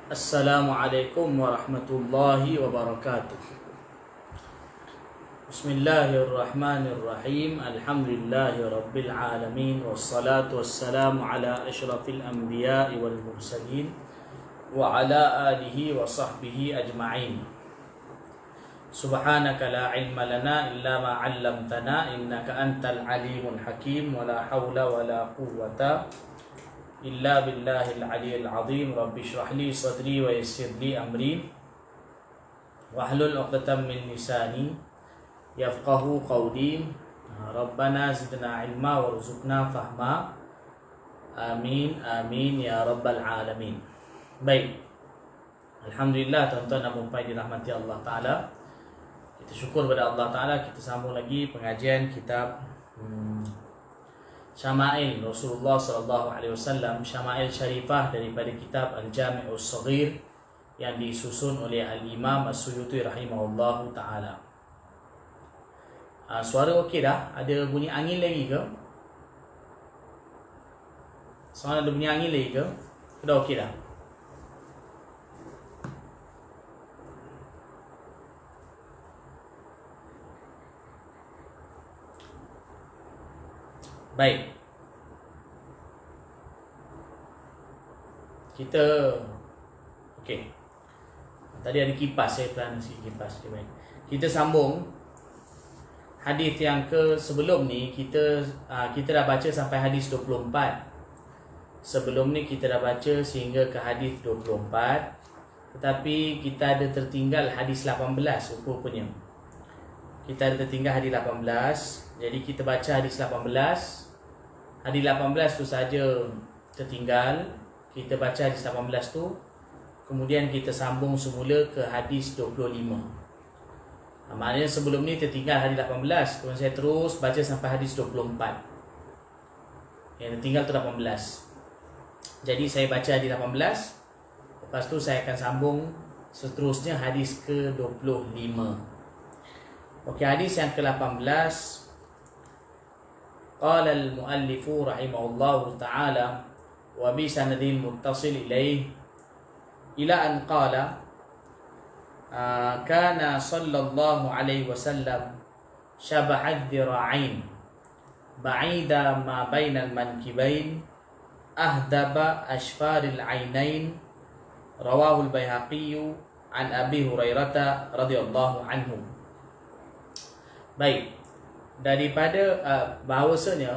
Assalamualaikum warahmatullahi wabarakatuh. Bismillahirrahmanirrahim. Alhamdulillahi rabbil alamin. Wassalatu wassalamu ala ashrafil anbiya'i wal mursalin wa ala alihi wa sahbihi ajma'in. Subhanaka la ilma lana illa ma 'allamtana innaka antal alimul hakim wa la hawla wa la quwwata illa billahil aliyil azim. Rabbi shrah li sadri wa yassir li amri wahlul 'uqdatam min lisani yafqahu qawli. Rabbana zidna ilma warzuqna fahma. Amin amin ya rabbal alamin. Baik, alhamdulillah tuan-tuan dan puan dirahmati Allah Ta'ala. Kita syukur pada Allah Ta'ala, kita sambung lagi pengajian kitab Syama'il Rasulullah SAW, Syama'il Syarifah daripada kitab Al-Jami'us Saghir yang disusun oleh Al-Imam As-Suyuti rahimahullahu ta'ala. Suara okey dah? Ada bunyi angin lagi ke? Suara ada bunyi angin lagi ke? Dah okey dah? Baik. Kita okey. Tadi ada kipas, saya plan sikit kipas. Okay, baik. Kita sambung hadis yang ke sebelum ni. Kita dah baca sampai hadis 24. Sebelum ni kita dah baca sehingga ke hadis 24. Tetapi kita ada tertinggal hadis 18 rupanya. Kita ada tertinggal hadis 18. Jadi kita baca hadis 18. Hadis 18 tu saja tertinggal. Kita baca hadis 18 tu, kemudian kita sambung semula ke hadis 25. Maknanya sebelum ni tertinggal hadis 18, kemudian saya terus baca sampai hadis 24. Yang tertinggal tu 18. Jadi saya baca hadis 18, lepas tu saya akan sambung seterusnya hadis ke 25. Okey, hadis yang ke-18. Qala al-muallifu rahimahullahu ta'ala wa bi sanadin muttasil ilaih ila an qala kana sallallahu alaihi wasallam syabahad dira'ain ba'ida ma bainal mankibain ahdaba ashfaril ainain. Rawahu al-Baihaqi an Abi Hurairah radhiyallahu anhu. Baik, daripada bahawasanya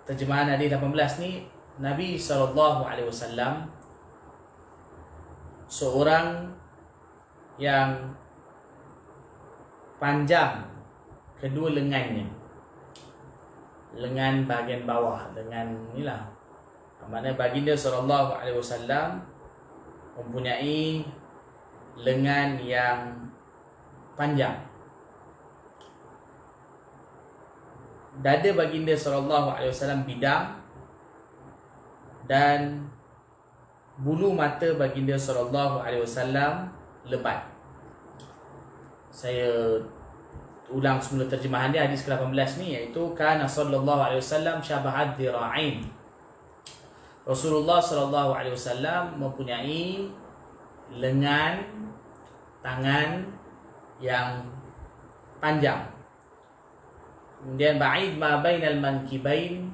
terjemahan hadis 18 ni, Nabi SAW seorang yang panjang kedua lengannya, lengan bahagian bawah, lengan inilah, maknanya baginda SAW mempunyai lengan yang panjang. Dada baginda SAW bidang dan bulu mata baginda SAW lebat. Saya ulang semula terjemahan dia, hadis ke-18 ni, iaitu kana sallallahu alaihi wasallam syabahad dira'ain. Rasulullah SAW mempunyai lengan tangan yang panjang. Kemudian ba'id ma bainal mankibain,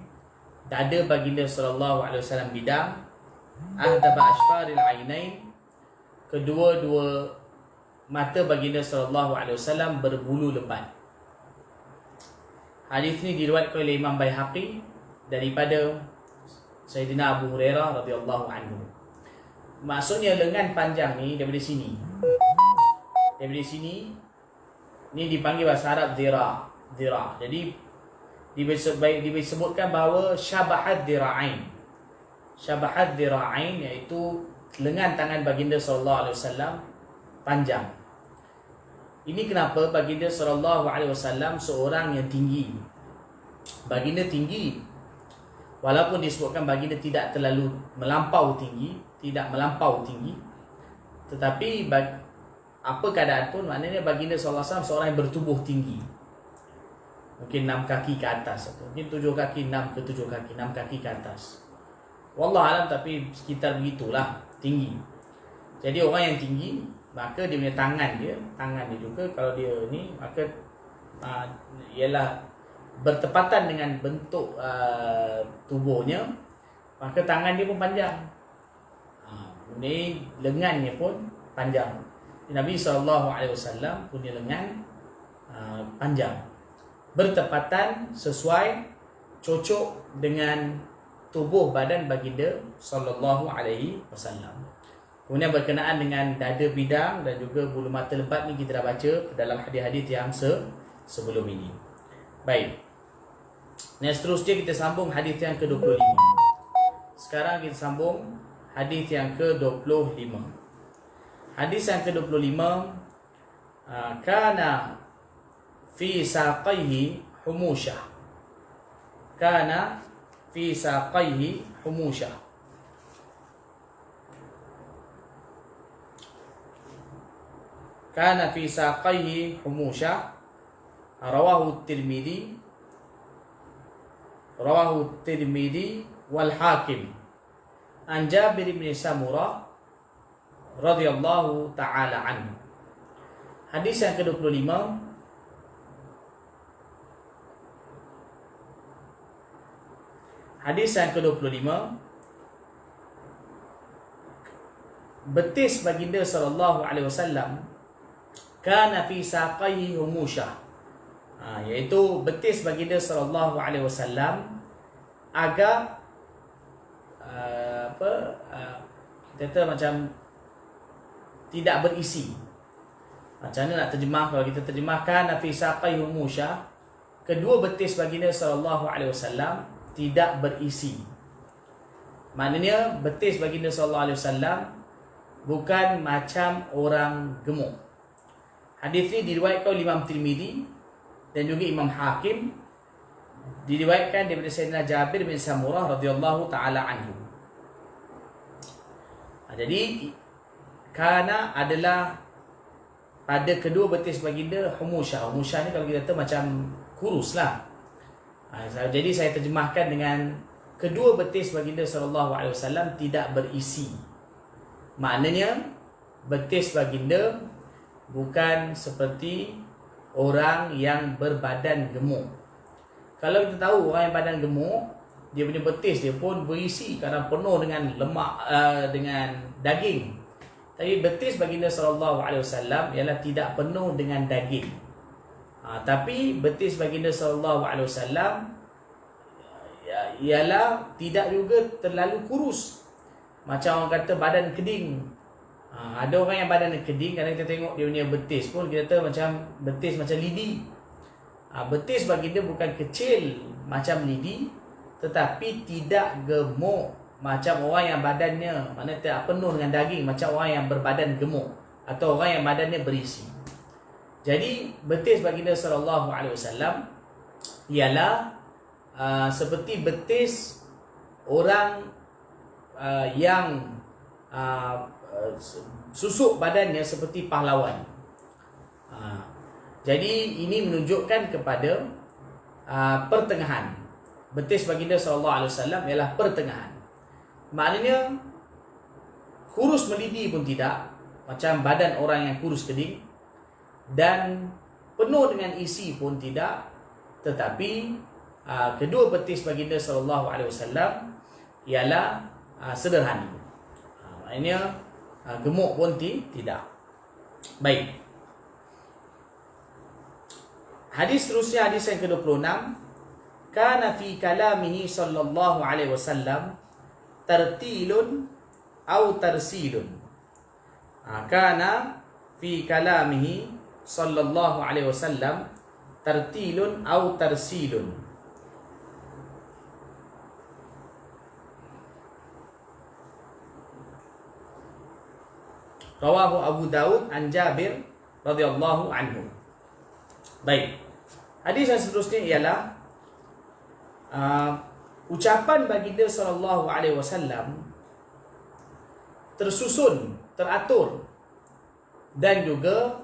dada baginda SAW bidang. Ahdaba ashfaril ainain, kedua-dua mata baginda SAW berbulu lebat. Hadis ini diriwayatkan oleh Imam Baihaqi daripada Sayyidina Abu Hurairah radhiyallahu anhu. Maksudnya lengan panjang ni daripada sini. Daripada sini ni dipanggil bahasa Arab dira'. Jadi disebutkan bahawa syabahad dira'ain. Syabahad dira'ain iaitu lengan tangan baginda SAW panjang. Ini kenapa baginda SAW seorang yang tinggi. Baginda tinggi, walaupun disebutkan baginda tidak terlalu melampau tinggi, tetapi apa keadaan pun, maknanya baginda SAW seorang yang bertubuh tinggi. Mungkin 6 kaki ke atas, atau mungkin 7 kaki, 6 ke 7 kaki, 6 kaki ke atas. Wallahualam, tapi sekitar begitulah tinggi. Jadi orang yang tinggi, maka dia punya tangan dia juga kalau dia ni, maka ialah bertepatan dengan bentuk tubuhnya, maka tangan dia pun panjang. Ni lengannya pun panjang. Nabi SAW punya lengan panjang, bertepatan, sesuai, cocok dengan tubuh badan baginda sallallahu alaihi wasallam. Kemudian berkenaan dengan dada bidang dan juga bulu mata lebat ni kita dah baca dalam hadis-hadis yang sebelum ini. Baik. Nah, seterusnya kita sambung hadis yang ke-25. Sekarang kita sambung hadis yang ke-25. Hadis yang ke-25, kana fi saqaihi humusyah. Kana fi saqaihi humusyah. Kana fi saqaihi humusyah. Rawahu Tirmidzi wal Hakim an Jabir bin Samurah radhiyallahu taala anhu. Hadis yang ke-25, hadis yang ke-25, betis baginda sallallahu alaihi wasallam kana fi saqaihi humusyah, iaitu betis baginda sallallahu alaihi wasallam agak kita kata macam tidak berisi. Macam mana nak terjemah? Kalau kita terjemahkan fi saqaihi humusyah, kedua betis baginda sallallahu alaihi wasallam tidak berisi. Maknanya betis baginda sallallahu alaihi wasallam bukan macam orang gemuk. Hadis ini diriwayatkan oleh Imam Tirmidzi dan juga Imam Hakim, diriwayatkan daripada Sayyidina Jabir bin Samurah radhiyallahu taala anhu. Jadi kana adalah pada kedua betis baginda humusyah. Humusyah ni kalau kita kata macam kurus lah. Jadi saya terjemahkan dengan kedua betis baginda sallallahu alaihi wasallam tidak berisi. Maknanya betis baginda bukan seperti orang yang berbadan gemuk. Kalau kita tahu orang yang badan gemuk, dia punya betis dia pun berisi kerana penuh dengan lemak, dengan daging. Tapi betis baginda sallallahu alaihi wasallam ialah tidak penuh dengan daging. Tapi betis baginda sallallahu alaihi wasallam ialah tidak juga terlalu kurus. Macam orang kata badan keding. Ada orang yang badan keding, kadang kita tengok dia punya betis pun kita kata macam betis macam lidi. Betis baginda bukan kecil macam lidi, tetapi tidak gemuk macam orang yang badannya maknanya tidak penuh dengan daging, macam orang yang berbadan gemuk atau orang yang badannya berisi. Jadi betis baginda sallallahu alaihi wasallam ialah seperti betis orang yang susuk badannya seperti pahlawan. Jadi ini menunjukkan kepada pertengahan. Betis baginda sallallahu alaihi wasallam ialah pertengahan. Maknanya kurus melidi pun tidak, macam badan orang yang kurus keding, dan penuh dengan isi pun tidak, tetapi kedua betis baginda sallallahu alaihi wasallam ialah sederhana. Maknanya gemuk pun tidak. Baik. Hadis seterusnya, hadis yang ke-26. Kana fi kalamihi sallallahu alaihi wasallam tartilun au tarsilun. Kana fi kalamihi sallallahu alaihi wasallam tartilun au tarsilun. Rawahu Abu Daud an Jabir radhiyallahu anhu. Baik. Hadis yang seterusnya ialah ucapan baginda sallallahu alaihi wasallam tersusun, teratur, dan juga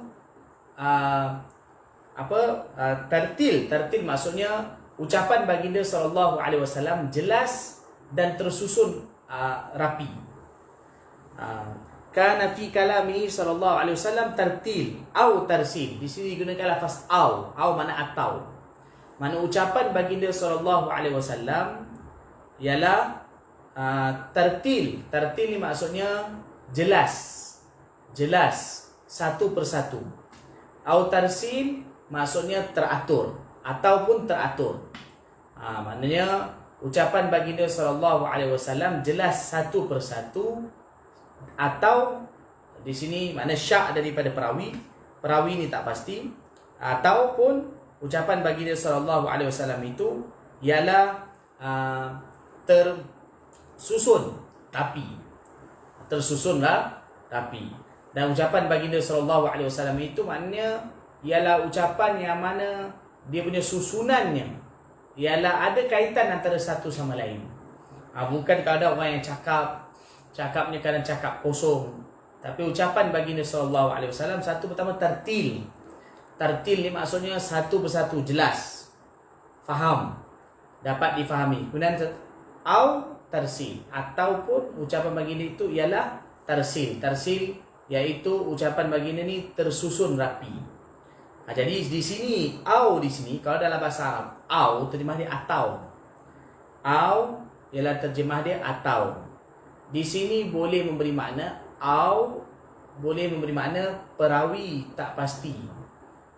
tartil. Tartil maksudnya ucapan baginda sallallahu alaihi wasallam jelas dan tersusun rapi. kana fi kalami sallallahu alaihi wasallam tartil au tarsil. Di sini digunakan lafaz au. Au makna atau. Mana ucapan baginda sallallahu alaihi wasallam ialah tartil. Tartil ni maksudnya jelas. Jelas satu persatu. Au tarsil maksudnya teratur ataupun teratur. Maknanya ucapan baginda sallallahu alaihi wasallam jelas satu persatu, atau di sini makna syak daripada perawi. Perawi ni tak pasti. Ataupun ucapan baginda sallallahu alaihi wasallam itu ialah tersusun rapi. Tersusunlah rapi. Dan ucapan baginda sallallahu alaihi wasallam itu maknanya ialah ucapan yang mana dia punya susunannya ialah ada kaitan antara satu sama lain. Bukan kalau ada orang yang cakapnya kadang cakap kosong. Tapi ucapan baginda sallallahu alaihi wasallam, satu pertama tartil. Tartil ni maksudnya satu persatu jelas, faham, dapat difahami. Kemudian au tarsil, ataupun ucapan baginda itu ialah tarsil. Tarsil iaitu ucapan baginda ni tersusun rapi. Jadi di sini au, di sini kalau dalam bahasa Arab au terjemah dia atau. Au ialah terjemah dia atau. Di sini boleh memberi makna au, boleh memberi makna perawi tak pasti.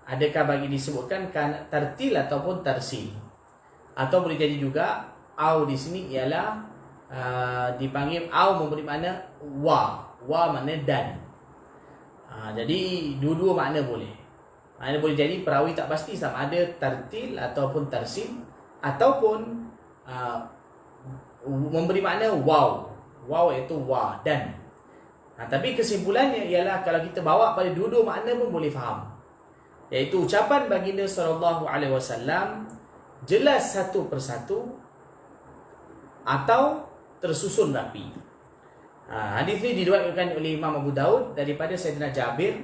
Adakah bagi disebutkan tartil ataupun tarsil. Atau boleh jadi juga au di sini ialah dipanggil au memberi makna wa. Wa makna dan. Jadi dua-dua makna boleh. Makna boleh jadi perawi tak pasti sama ada tartil ataupun tarsil, ataupun memberi makna waw. Waw iaitu wa dan. Tapi kesimpulannya ialah kalau kita bawa pada dua-dua makna pun boleh faham. Iaitu ucapan baginda sallallahu alaihi wasallam jelas satu persatu atau tersusun rapi. Hadis ini diriwayatkan oleh Imam Abu Daud daripada Sayyidina Jabir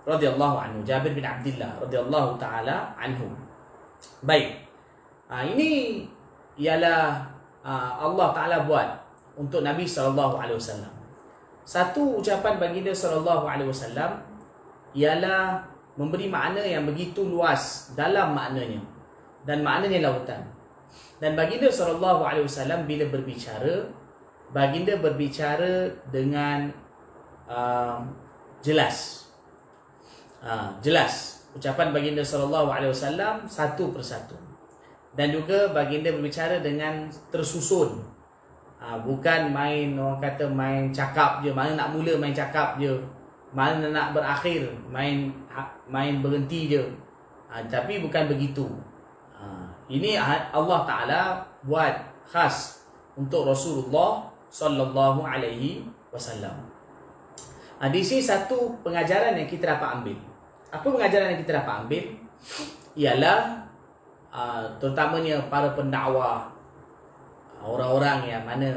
radhiyallahu anhu, Jabir bin Abdullah radhiyallahu taala anhu. Baik. Ini ialah Allah Taala buat untuk Nabi sallallahu alaihi wasallam. Satu ucapan baginda sallallahu alaihi wasallam ialah memberi makna yang begitu luas dalam maknanya, dan maknanya lautan. Dan baginda sallallahu alaihi wasallam bila berbicara, baginda berbicara dengan jelas. Jelas. Ucapan baginda sallallahu alaihi wasallam satu persatu. Dan juga baginda berbicara dengan tersusun. Bukan main, orang kata main cakap je, mana nak mula main cakap je, mana nak berakhir main berhenti je. Tapi bukan begitu. Ini Allah Taala buat khas untuk Rasulullah sallallahu alaihi wasallam. Di sini satu pengajaran yang kita dapat ambil. Apa pengajaran yang kita dapat ambil? Ialah terutamanya para pendakwah, orang-orang yang mana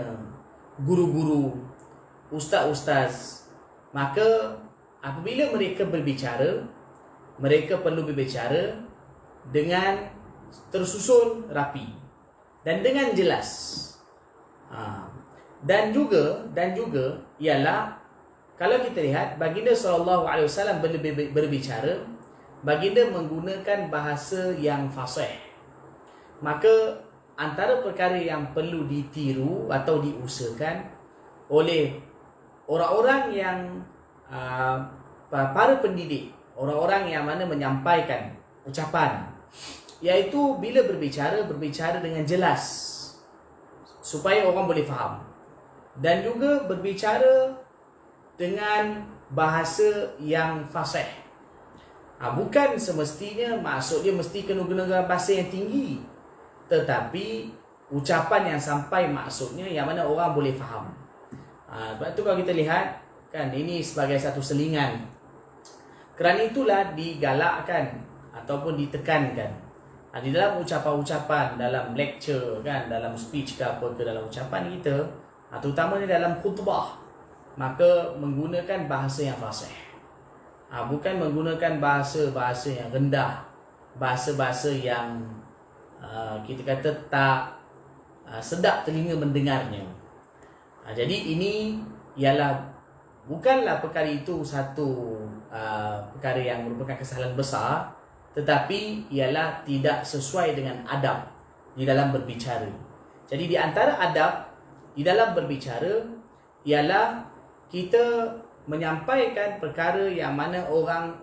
guru-guru, ustaz-ustaz, maka apabila mereka berbicara, mereka perlu berbicara dengan tersusun rapi dan dengan jelas. Dan juga ialah kalau kita lihat baginda sallallahu alaihi wasallam berbicara, baginda menggunakan bahasa yang fasih. Maka antara perkara yang perlu ditiru atau diusahakan oleh orang-orang yang para pendidik, orang-orang yang mana menyampaikan ucapan, iaitu bila berbicara dengan jelas supaya orang boleh faham, dan juga berbicara dengan bahasa yang fasih. Bukan semestinya maksud dia mesti kena gunakan bahasa yang tinggi, tetapi ucapan yang sampai maksudnya yang mana orang boleh faham. Sebab tu kalau kita lihat kan, ini sebagai satu selingan. Kerana itulah digalakkan ataupun ditekankan di dalam ucapan-ucapan, dalam lecture kan, dalam speech ke apa ke, dalam ucapan kita, terutamanya dalam khutbah, maka menggunakan bahasa yang fasih. Bukan menggunakan bahasa-bahasa yang rendah, bahasa-bahasa yang kita kata tak sedap telinga mendengarnya. Jadi ini ialah bukanlah perkara itu satu perkara yang merupakan kesalahan besar, tetapi ialah tidak sesuai dengan adab di dalam berbicara. Jadi di antara adab di dalam berbicara ialah kita menyampaikan perkara yang mana orang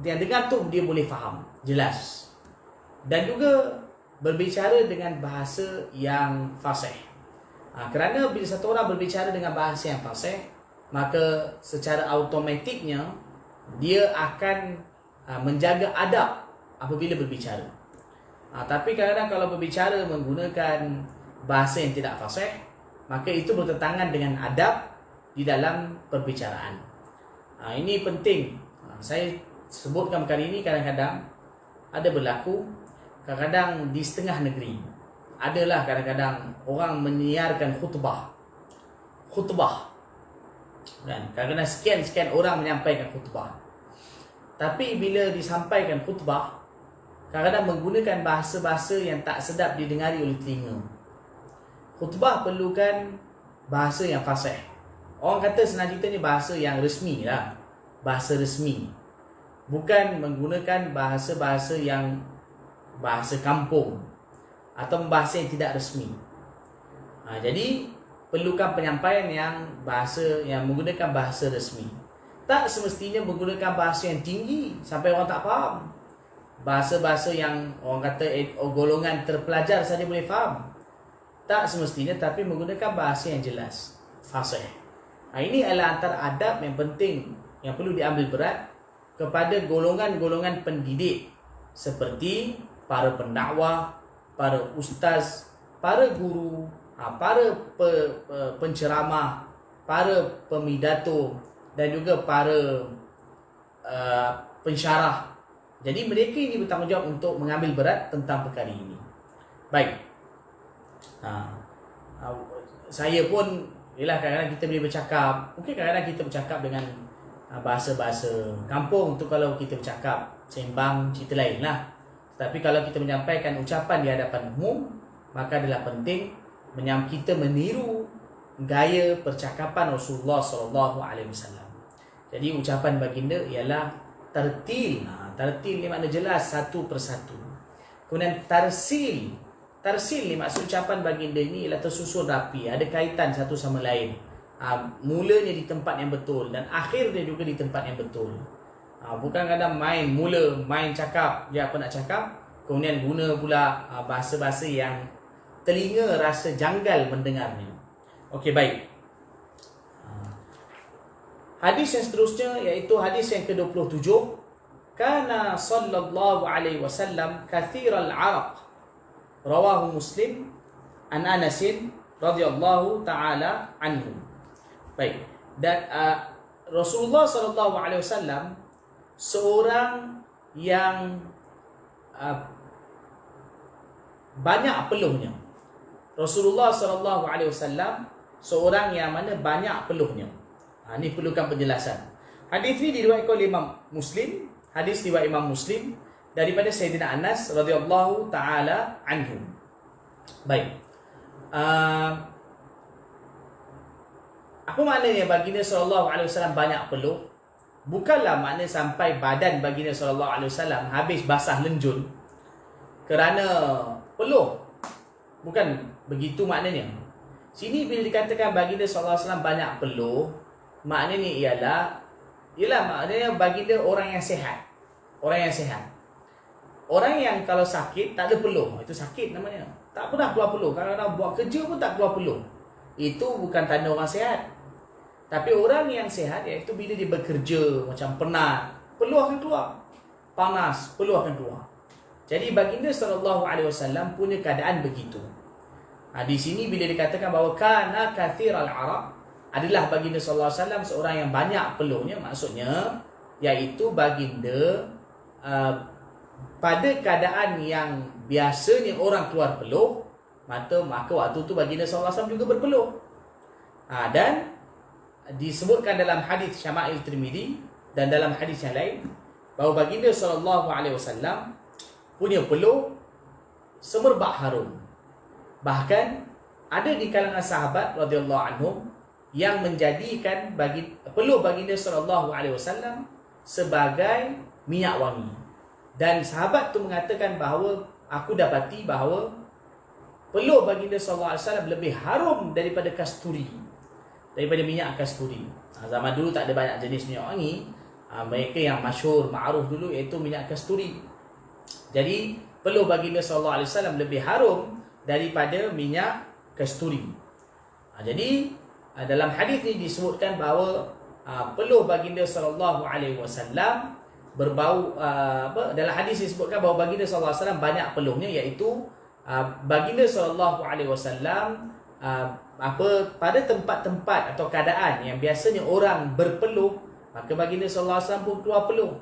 yang dengar tu dia boleh faham jelas, dan juga berbicara dengan bahasa yang fasih. Kerana bila satu orang berbicara dengan bahasa yang fasih, maka secara automatiknya dia akan menjaga adab apabila berbicara. Tapi kadang-kadang kalau berbicara menggunakan bahasa yang tidak fasih, maka itu bertentangan dengan adab di dalam perbicaraan. Ini penting. Saya sebutkan perkara ini kadang-kadang ada berlaku, kadang-kadang di setengah negeri. Adalah kadang-kadang orang menyiarkan khutbah. Kan? Kadang-kadang sekian orang menyampaikan khutbah. Tapi bila disampaikan khutbah, kadang-kadang menggunakan bahasa-bahasa yang tak sedap didengari oleh telinga. Khutbah perlukan bahasa yang fasih. Orang kata senang ceritanya bahasa yang resmi lah. Bahasa resmi. Bukan menggunakan bahasa-bahasa yang bahasa kampung atau bahasa yang tidak resmi. Jadi perlukan penyampaian yang bahasa yang menggunakan bahasa resmi. Tak semestinya menggunakan bahasa yang tinggi sampai orang tak faham. Bahasa-bahasa yang orang kata golongan terpelajar saja boleh faham. Tak semestinya, tapi menggunakan bahasa yang jelas, fasih. Ini adalah antara adab yang penting yang perlu diambil berat kepada golongan-golongan pendidik seperti para pendakwah, para ustaz, para guru, para penceramah, para pemidato dan juga para pensyarah. Jadi mereka ini bertanggungjawab untuk mengambil berat tentang perkara ini. Baik. Saya pun, yelah, kadang-kadang kita boleh bercakap. Mungkin kadang-kadang kita bercakap dengan bahasa-bahasa kampung tu kalau kita bercakap sembang, cerita lain lah. Tapi kalau kita menyampaikan ucapan di hadapan umum, maka adalah penting kita meniru gaya percakapan Rasulullah SAW. Jadi ucapan baginda ialah tartil. Tartil ni makna jelas, satu persatu. Kemudian tarsil ni maksud ucapan baginda ni ialah tersusun rapi, ada kaitan satu sama lain. Mulanya di tempat yang betul dan akhirnya juga di tempat yang betul. Bukan kadang main cakap dia apa nak cakap, kemudian guna pula bahasa-bahasa yang telinga rasa janggal mendengarnya. Okey, baik. Hadis yang seterusnya iaitu hadis yang ke-27. Kana sallallahu alaihi wasallam kathiral araq. Rawahu Muslim an Anas radhiyallahu taala anhu. Baik. Dan Rasulullah sallallahu alaihi wasallam seorang yang banyak peluhnya. Rasulullah sallallahu alaihi wasallam seorang yang mana banyak peluhnya. Ini perlukan penjelasan. Hadis ini diriwayatkan oleh Imam Muslim. Hadis riwayat Imam Muslim daripada Sayyidina Anas radhiyallahu taala anhu. Baik. Apa maknanya baginda sallallahu alaihi wasallam banyak peluh? Bukanlah makna sampai badan baginda sallallahu alaihi wasallam habis basah lenjun kerana peluh. Bukan begitu maknanya. Sini bila dikatakan baginda sallallahu alaihi wasallam banyak peluh, maknanya ialah maknanya baginda orang yang sihat. Orang yang sihat. Orang yang kalau sakit tak ada peluh, itu sakit namanya. Tak pernah keluar peluh. Kadang-kadang buat kerja pun tak keluar peluh. Itu bukan tanda orang sihat. Tapi orang yang sihat iaitu bila dia bekerja macam penat, peluh akan keluar. Panas, peluh akan keluar. Jadi baginda sallallahu alaihi wasallam punya keadaan begitu. Di sini bila dikatakan bahawa kana kathiral araq, adalah baginda sallallahu alaihi wasallam seorang yang banyak peluhnya, maksudnya iaitu baginda pada keadaan yang biasanya orang keluar peluh, maka waktu tu baginda sallallahu alaihi wasallam juga berpeluh. Dan disebutkan dalam hadis Syama'il Tirmizi dan dalam hadis yang lain bahawa baginda sallallahu alaihi wasallam punya peluh semerbak harum. Bahkan ada di kalangan sahabat radhiyallahu anhum yang menjadikan peluh baginda sallallahu alaihi wasallam sebagai minyak wangi. Dan sahabat tu mengatakan bahawa aku dapati bahawa peluh baginda sallallahu alaihi wasallam lebih harum daripada kasturi, daripada minyak kasturi. Zaman dulu tak ada banyak jenis minyak wangi. Mereka yang masyhur, ma'ruf dulu iaitu minyak kasturi. Jadi peluh baginda sallallahu alaihi wasallam lebih harum daripada minyak kasturi. Jadi dalam hadis ni disebutkan bahawa peluh baginda sallallahu alaihi wasallam berbau dalam hadis disebutkan bahawa baginda sallallahu alaihi wasallam banyak peluhnya, iaitu baginda sallallahu alaihi wasallam pada tempat-tempat atau keadaan yang biasanya orang berpeluh, maka baginda sallallahu alaihi wasallam pun keluar peluh.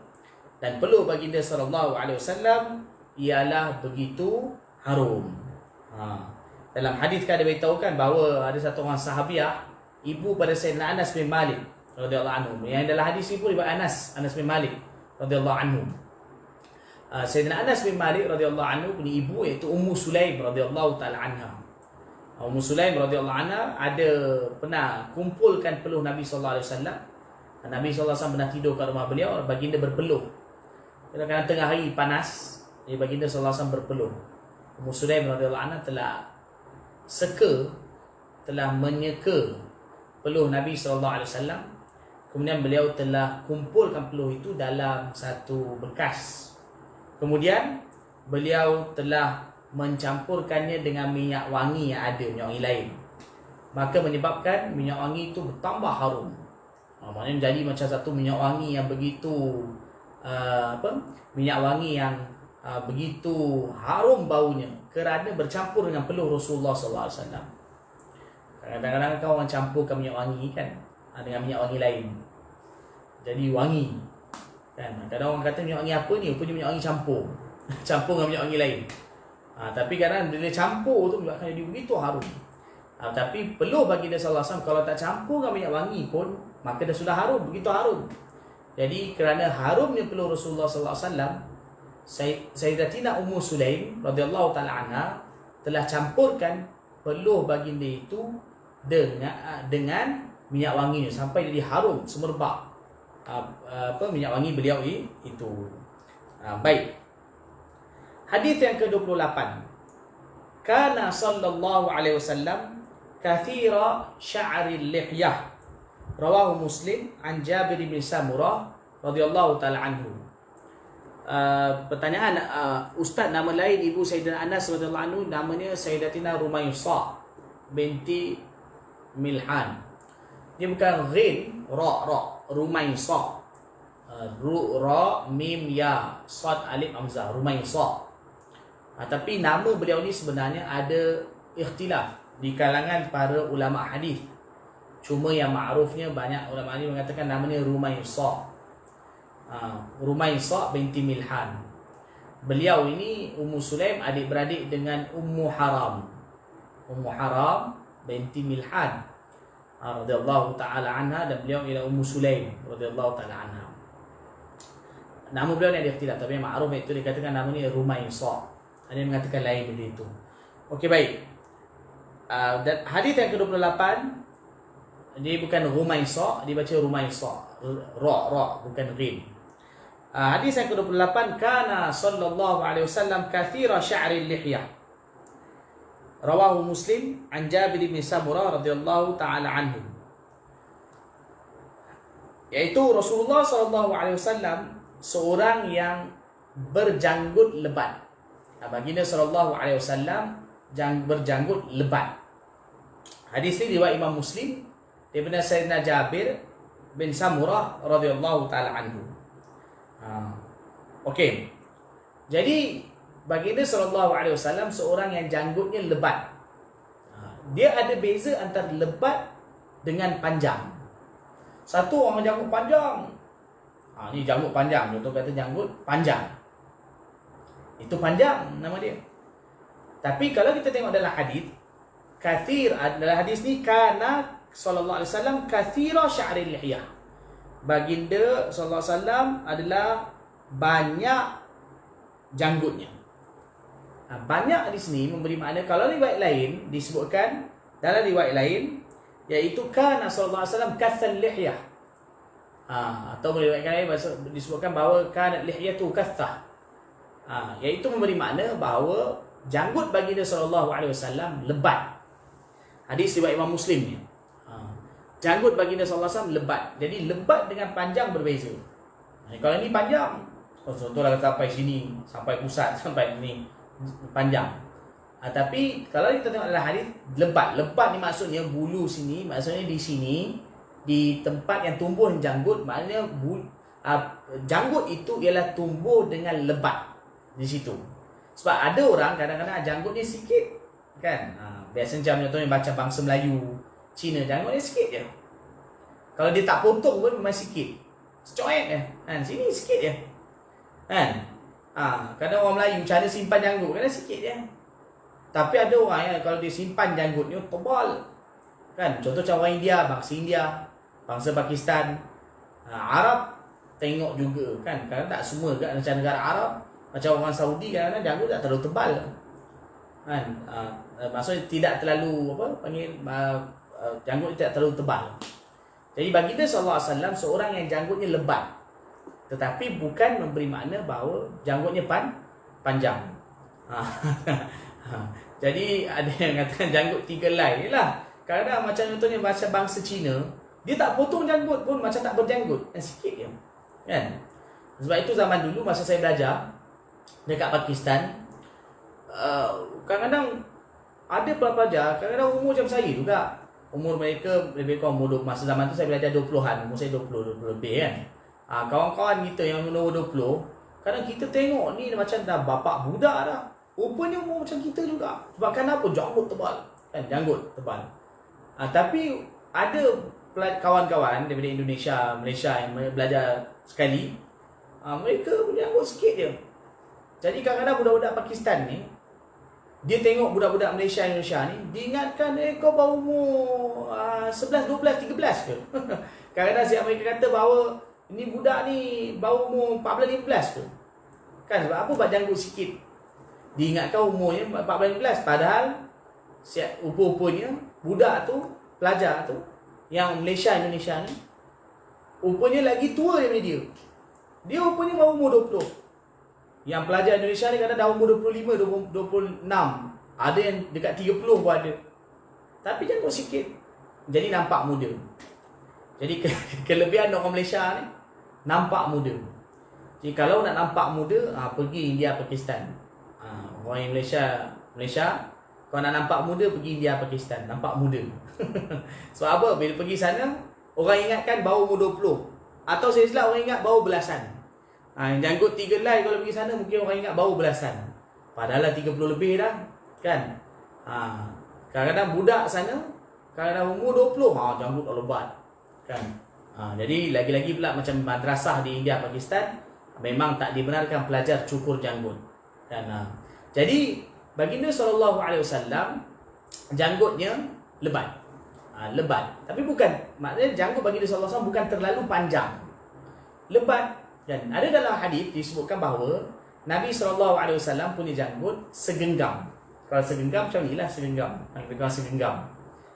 Dan peluh baginda sallallahu alaihi wasallam ialah begitu harum. Dalam hadis kan ada beritahukan bahawa ada satu orang sahabiah, ibu pada Sayyidina Anas bin Malik radhiyallahu anhu. Yang dalam hadis ini pun riwayat Anas bin Malik radhiyallahu anhu. Sayyidina Anas bin Malik radhiyallahu anhu punya ibu iaitu Ummu Sulaim radhiyallahu taala anha. Ummu Sulaim radhiyallahu anha ada pernah kumpulkan peluh Nabi sallallahu alaihi wasallam. Nabi sallallahu alaihi wasallam pernah tidur kat rumah beliau, baginda berpeluh. Kadang-kadang tengah hari panas, jadi baginda sallallahu alaihi wasallam berpeluh. Ummu Sulaim radhiyallahu anha telah menyeka peluh Nabi sallallahu alaihi wasallam. Kemudian beliau telah kumpulkan peluh itu dalam satu bekas. Kemudian beliau telah mencampurkannya dengan minyak wangi yang ada, minyak wangi lain. Maka menyebabkan minyak wangi itu bertambah harum. Maknanya menjadi macam satu minyak wangi yang begitu minyak wangi yang begitu harum baunya kerana bercampur dengan peluh Rasulullah sallallahu alaihi wasallam. Kadang-kadang kan orang campurkan minyak wangi kan dengan minyak wangi lain, jadi wangi kan. Kadang orang kata minyak wangi apa ni, rupanya minyak wangi campur campur dengan minyak wangi lain. Tapi kadang bila campur tu akan jadi begitu harum. Tapi peluh baginda sallallahu alaihi wasallam kalau tak campur dengan minyak wangi pun maka dah sudah harum, begitu harum. Jadi kerana harumnya peluh Rasulullah sallallahu alaihi wasallam, Sayyidatina Ummu Sulaim radhiyallahu taala anha telah campurkan peluh baginda itu dengan minyak wanginya sampai jadi harum semerbak minyak wangi beliau itu. Baik. Hadis yang ke-28. Kana sallallahu alaihi wasallam kathira sya'ril lihyah. Rawahu Muslim an Jabir bin Samurah radhiyallahu taala anhu. Pertanyaan, ustaz, nama lain ibu Sayyidina Anas radhiyallahu anhu namanya Sayyidatina Rumaysah binti Milhan. Dia bukan ghin, ra, Rumaysah. Ra mim ya sad alif hamzah, Rumaysah. Tapi nama beliau ni sebenarnya ada ikhtilaf di kalangan para ulama hadis. Cuma yang ma'rufnya banyak ulama hadis mengatakan namanya Rumaysah. Rumaysah binti Milhan. Beliau ini Ummu Sulaim adik-beradik dengan Ummu Haram. Ummu Haram binti Milhan radhiyallahu taala anha, dan beliau ialah Ummu Sulaim radhiyallahu taala anha. Nama beliau ni ada ikhtilaf, tapi yang ma'ruf itu dikatakan namanya Rumaysah. Ada yang mengatakan lain benda itu. Okey, baik. Dan hadis yang ke-28, dia bukan Rumaysah, dia baca Rumaysah. Ra, bukan ghin. Hadis yang ke-28, kana sallallahu alaihi wasallam kathira sya'ril lihyah. Rawahu Muslim an Jabir bin Samurah radhiyallahu taala anhu. Yaitu Rasulullah sallallahu alaihi wasallam seorang yang berjanggut lebat. Baginda sallallahu alaihi wasallam berjanggut lebat. Hadis ini riwayat Imam Muslim daripada Sayyidina Jabir bin Samurah radhiyallahu taala anhu. Okey. Jadi baginda sallallahu alaihi wasallam seorang yang janggutnya lebat. Dia ada beza antara lebat dengan panjang. Satu orang janggut panjang. Ni janggut panjang, contoh kata janggut panjang. Itu panjang nama dia. Tapi kalau kita tengok dalam hadis, kathir dalam hadis ni kana sallallahu alaihi wasallam kathira sya'ril lihyah. Baginda sallallahu alaihi wasallam adalah banyak janggutnya. Banyak di sini memberi makna, kalau riwayat lain disebutkan, dalam riwayat lain iaitu kana sallallahu alaihi wasallam kathal lihyah. Atau meriwayatkan lain disebutkan bahawa kana lihyatu kathah. Iaitu memberi makna bahawa janggut baginda sallallahu alaihi wasallam lebat. Hadis riwayat Imam Muslim ni. Janggut baginda sallallahu alaihi wasallam lebat. Jadi lebat dengan panjang berbeza. Kalau ni panjang, contohlah sampai sini, sampai pusat, sampai ni panjang. Tapi kalau kita tengok dalam hadis, lebat. Lebat ni maksudnya bulu sini, maksudnya di sini, di tempat yang tumbuh janggut, maknanya janggut itu ialah tumbuh dengan lebat di situ. Sebab ada orang kadang-kadang janggutnya sikit, kan? Biasanya contohnya baca bangsa Melayu, Cina, janggutnya sikit je. Kalau dia tak potong pun memang sikit, secoek je, kan? Sini sikit je, kan? Kadang orang Melayu cara simpan janggut kadang sikit je. Tapi ada orang yang kalau dia simpan janggutnya tebal, kan? Contoh macam orang India, bangsa Pakistan, Arab tengok juga, kan? Kadang tak semua kan, macam negara Arab, macam orang Saudi kadang-kadang janggut tak terlalu tebal, kan? Maksudnya tidak terlalu janggut tidak terlalu tebal. Jadi baginda sallallahu alaihi wasallam seorang yang janggutnya lebat, tetapi bukan memberi makna bahawa janggutnya panjang. Jadi ada yang katakan janggut 3 helai lah. Kadang-kadang macam contohnya bahasa bangsa Cina, dia tak potong janggut pun macam tak berjanggut, sikit je, kan? Sebab itu zaman dulu masa saya belajar dekat Pakistan, kadang-kadang ada pelajar kadang-kadang umur macam saya juga. Umur mereka lebih kurang umur 20. Masa zaman tu saya belajar 20-an, umur saya 20 lebih, kan? Kawan-kawan kita yang umur 20, kadang kita tengok ni macam dah bapak budak dah. Rupanya umur macam kita juga. Sebab kenapa? Janggut tebal, kan? Janggut tebal. Tapi ada kawan-kawan daripada Indonesia, Malaysia yang belajar sekali, mereka janggut sikit je. Jadi kadang-kadang budak-budak Pakistan ni, dia tengok budak-budak Malaysia Indonesia ni, diingatkan kau baru umur 11, 12, 13 ke? Kadang-kadang siap mereka kata bahawa ni budak ni baru umur 14, 15 ke? Kan sebab apa? Sebab janggut sikit. Diingatkan umurnya 14, 15. Padahal siap rupa-rupanya budak tu, pelajar tu, yang Malaysia Indonesia ni, rupanya lagi tua daripada dia. Dia rupanya baru umur 20. Yang pelajar Indonesia ni kadang dah umur 25, 26. Ada yang dekat 30 pun ada. Tapi janggut sikit, jadi nampak muda. Jadi kelebihan orang Malaysia ni, nampak muda. Jadi kalau nak nampak muda, pergi India, Pakistan. Orang yang Malaysia, kalau nak nampak muda, pergi India, Pakistan. Nampak muda. Sebab apa? Bila pergi sana, orang ingatkan baru umur 20. Atau saya silap, orang ingat baru belasan. Janggut 3 helai kalau pergi sana, mungkin orang ingat baru belasan. Padahal dah 30 lebih dah, kan? Kadang-kadang budak sana, kadang-kadang umur 20, janggut dah lebat, kan? Jadi lagi-lagi pula macam madrasah di India, Pakistan, memang tak dibenarkan pelajar cukur janggut, kan? Jadi baginda SAW janggutnya lebat, lebat. Tapi bukan, maknanya janggut baginda SAW bukan terlalu panjang, lebat, kan? Ada dalam hadis disebutkan bahawa Nabi SAW punya janggut segenggam. Kalau segenggam macam inilah segenggam, lebih segenggam.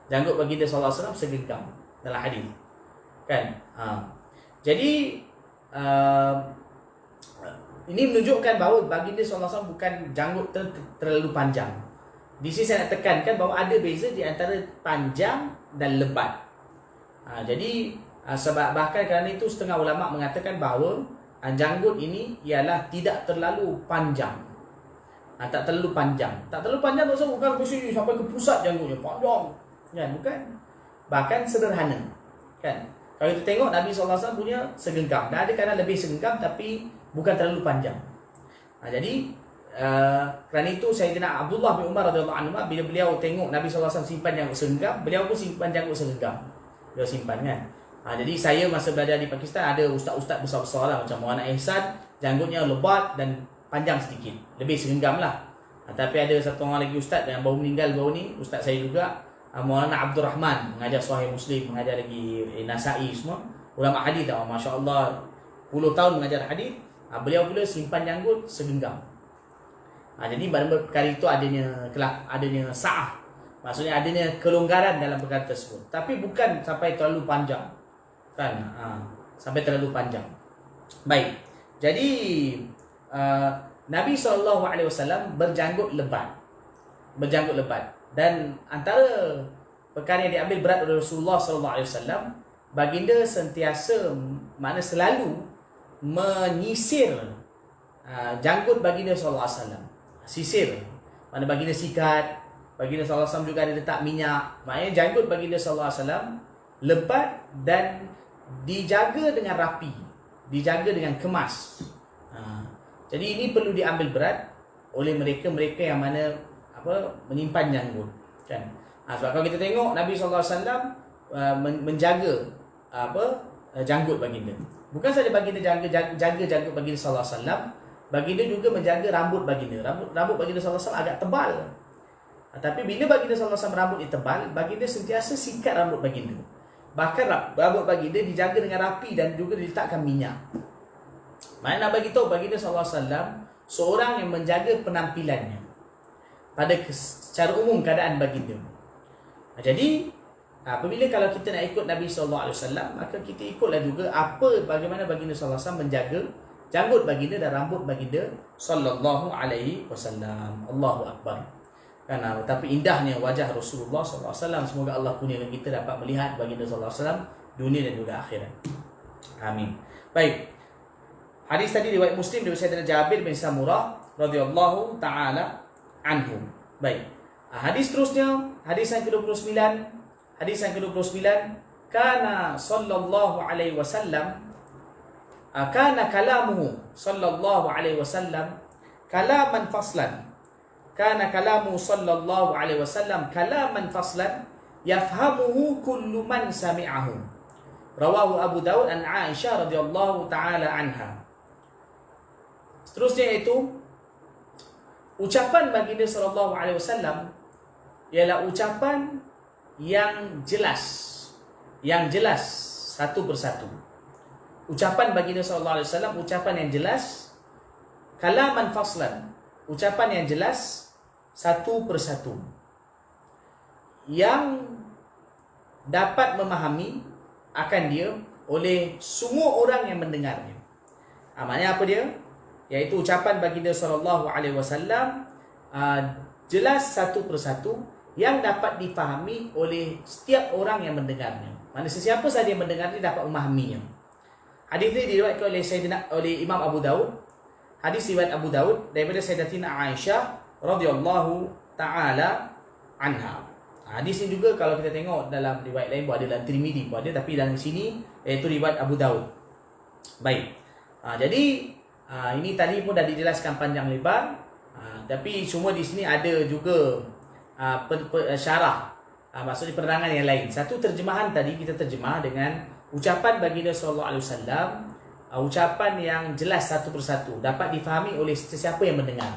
Janggut baginda SAW segenggam dalam hadis, kan? Jadi ini menunjukkan bahawa baginda SAW bukan janggut terlalu panjang. Di sini saya nak tekankan bahawa ada beza di antara panjang dan lebat. Jadi sebab bahkan kerana itu setengah ulama mengatakan bahawa janggut ini ialah tidak terlalu panjang. Tak terlalu panjang. Tak terlalu panjang maksudnya bukan ke sini sampai ke pusat janggutnya panjang, kan? Bukan. Bahkan sederhana, kan? Kalau kita tengok Nabi SAW punya segenggam. Dan ada kadang lebih segenggam tapi bukan terlalu panjang. Jadi kerana itu Sayyidina Abdullah bin Umar radhiyallahu anhu, bila beliau tengok Nabi SAW simpan janggut segenggam, beliau pun simpan janggut segenggam. Beliau simpan, kan? Jadi saya masa belajar di Pakistan ada ustaz-ustaz besar-besar lah, macam Maulana Ihsan, janggutnya lebat dan panjang sedikit, lebih segenggam lah. Tapi ada satu orang lagi ustaz yang baru meninggal baru ni, ustaz saya juga, Maulana Abdul Rahman, mengajar Sahih Muslim, mengajar lagi Nasa'i semua, ulama hadis dah, masya-Allah 10 tahun mengajar hadis. Beliau pula simpan janggut segenggam. Jadi pada perkara itu adanya sa'ah. Maksudnya adanya kelonggaran dalam perkara tersebut. Tapi bukan sampai terlalu panjang. Kan? Sampai terlalu panjang. Baik. Jadi Nabi SAW berjanggut lebat. Berjanggut lebat. Dan antara perkara yang diambil berat oleh Rasulullah SAW, baginda sentiasa, makna selalu menyisir janggut baginda SAW. Sisir. Mana baginda sikat. Baginda SAW juga ada letak minyak. Maknanya janggut baginda SAW lebat dan dijaga dengan rapi. Dijaga dengan kemas. Jadi ini perlu diambil berat oleh mereka-mereka yang mana menyimpan janggut. Kan? Sebab kalau kita tengok Nabi SAW menjaga janggut baginda. Bukan saja baginda jaga janggut baginda SAW, baginda juga menjaga rambut baginda. Rambut baginda SAW agak tebal. Tapi bila baginda SAW rambut tebal, baginda sentiasa sikat rambut baginda. Bahkan rambut baginda dijaga dengan rapi dan juga diletakkan minyak. Maksudnya nak bagi tahu baginda SAW seorang yang menjaga penampilannya pada secara umum keadaan baginda. Jadi apabila kalau kita nak ikut Nabi SAW, maka kita ikutlah juga bagaimana baginda SAW menjaga janggut baginda dan rambut baginda sallallahu alaihi wasallam. Allahu akbar. Karena tapi indahnya wajah Rasulullah SAW. Semoga Allah kurniakan kita dapat melihat baginda SAW dunia dan juga akhirat. Amin. Baik. Hadis tadi riwayat Muslim dari Sayyidina Jabir bin Samurah radhiyallahu taala anhu. Baik. Hadis terusnya, hadis yang ke-29. Hadis yang ke-29, kana sallallahu alaihi wasallam kana kalamuhu sallallahu alaihi wasallam kalaman faslan. Kana kalamu sallallahu alaihi wasallam kalaman faslan yafhamuhu kullu man sami'ahu. Rawahu Abu Daud an Aisyah radhiyallahu taala anha. Seterusnya itu ucapan baginda sallallahu alaihi wasallam ialah ucapan yang jelas. Yang jelas satu persatu. Ucapan baginda sallallahu alaihi wasallam ucapan yang jelas, kalaman faslan, ucapan yang jelas satu persatu, yang dapat memahami akan dia oleh semua orang yang mendengarnya. Maknanya apa dia? Iaitu ucapan baginda sallallahu alaihi wasallam jelas satu persatu yang dapat difahami oleh setiap orang yang mendengarnya. Maksudnya sesiapa sahaja yang mendengarnya dapat memahaminya. Hadis ini diriwayatkan oleh Imam Abu Daud. Hadis riwayat Abu Daud daripada Sayyidatina Aisyah radhiyallahu taala anha. Hadis ini juga kalau kita tengok dalam riwayat lain ada dalam Tirmizi pun ada, tapi dalam sini iaitu riwayat Abu Daud. Baik. Jadi ini tadi pun dah dijelaskan panjang lebar. Tapi semua di sini ada juga syarah. Maksudnya penerangan yang lain. Satu terjemahan tadi kita terjemah dengan ucapan baginda sallallahu alaihi wasallam, ucapan yang jelas satu persatu, dapat difahami oleh sesiapa yang mendengar.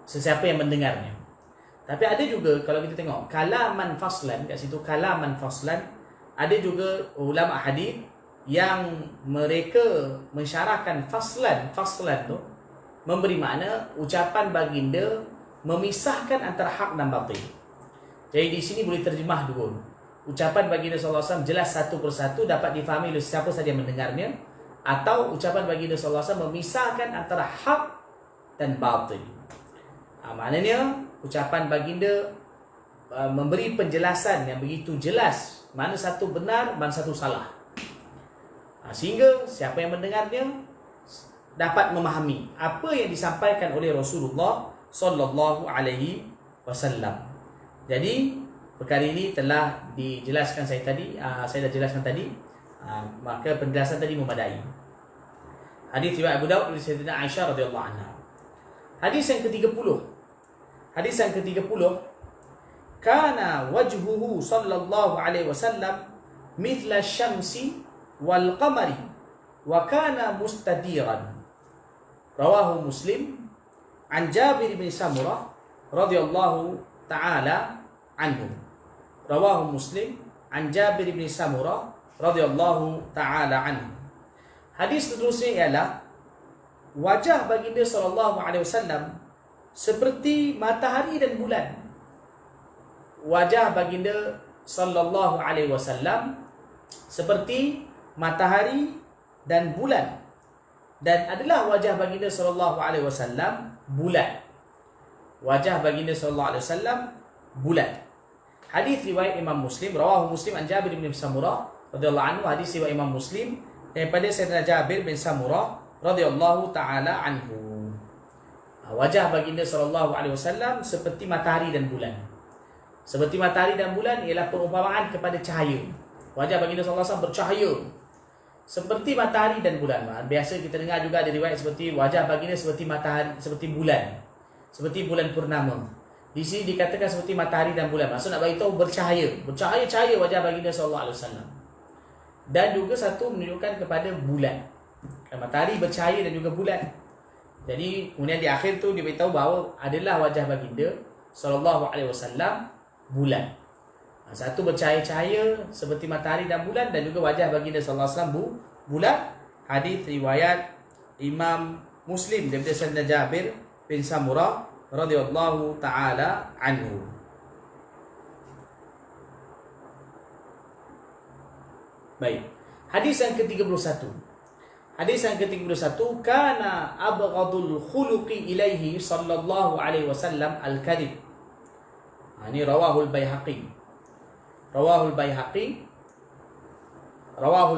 Sesiapa yang mendengarnya. Tapi ada juga kalau kita tengok kalaman faslan, kat situ kalaman faslan, ada juga ulama hadis yang mereka mensyarahkan faslan tu memberi makna ucapan baginda memisahkan antara hak dan batil. Jadi di sini boleh terjemah dua. Ucapan baginda sallallahu alaihi wasallam jelas satu persatu, dapat difahami oleh siapa sahaja yang mendengarnya, atau ucapan baginda sallallahu alaihi wasallam memisahkan antara hak dan batil. Maknanya ucapan baginda memberi penjelasan yang begitu jelas mana satu benar, mana satu salah. Sehingga siapa yang mendengarnya dapat memahami apa yang disampaikan oleh Rasulullah sallallahu alaihi wasallam. Jadi perkara ini telah dijelaskan saya dah jelaskan tadi. Maka penjelasan tadi memadai. Hadis riwayat Abu Daud dari Sayyidina Aisyah radhiyallahu anha. Hadis yang ke-30. Hadis yang ke-30, kana wajhuhu sallallahu alaihi wasallam mithla syamsi wal qamari wa kana mustadiran. Rawahu Muslim an Jabir bin Samurah radhiyallahu taala anhu. Rawahu Muslim an Jabir bin Samurah radhiyallahu taala anhu. Hadis seterusnya ialah wajah baginda sallallahu alaihi wasallam seperti matahari dan bulan. wajah baginda sallallahu alaihi wasallam seperti matahari dan bulan, dan adalah wajah baginda sallallahu alaihi wasallam bulat. Wajah baginda sallallahu alaihi wasallam bulat. Hadis riwayat Imam Muslim, rawahu Muslim an Jabir bin Samurah radhiyallahu anhu. Hadis riwayat Imam Muslim daripada Sayyidina Jabir bin Samurah radhiyallahu taala anhu. Wajah baginda sallallahu alaihi wasallam seperti matahari dan bulan. Seperti matahari dan bulan ialah perumpamaan kepada cahaya. Wajah baginda sallallahu alaihi wasallam bercahaya seperti matahari dan bulan. Biasa kita dengar juga ada riwayat seperti wajah baginda seperti matahari, seperti bulan, seperti bulan purnama. Di sini dikatakan seperti matahari dan bulan. Maksud nak beritahu bercahaya, bercahaya-cahaya wajah baginda sallallahu alaihi wasallam. Dan juga satu menunjukkan kepada bulan. Matahari bercahaya dan juga bulan. Jadi kemudian di akhir tu dia beritahu bahawa adalah wajah baginda sallallahu alaihi wasallam bulan. Satu bercahaya-cahaya seperti matahari dan bulan, dan juga wajah baginda sallallahu alaihi wasallam bulan. Hadis riwayat Imam Muslim daripada Sayyidina Jabir bin Samurah radhiyallahu taala anhu. Baik. Hadis yang ke-31. Hadis yang ke-31, kana abghadul khuluqi ilaihi sallallahu alaihi wasallam al-kadhib. Ini rawahul Baihaqi. Rawahul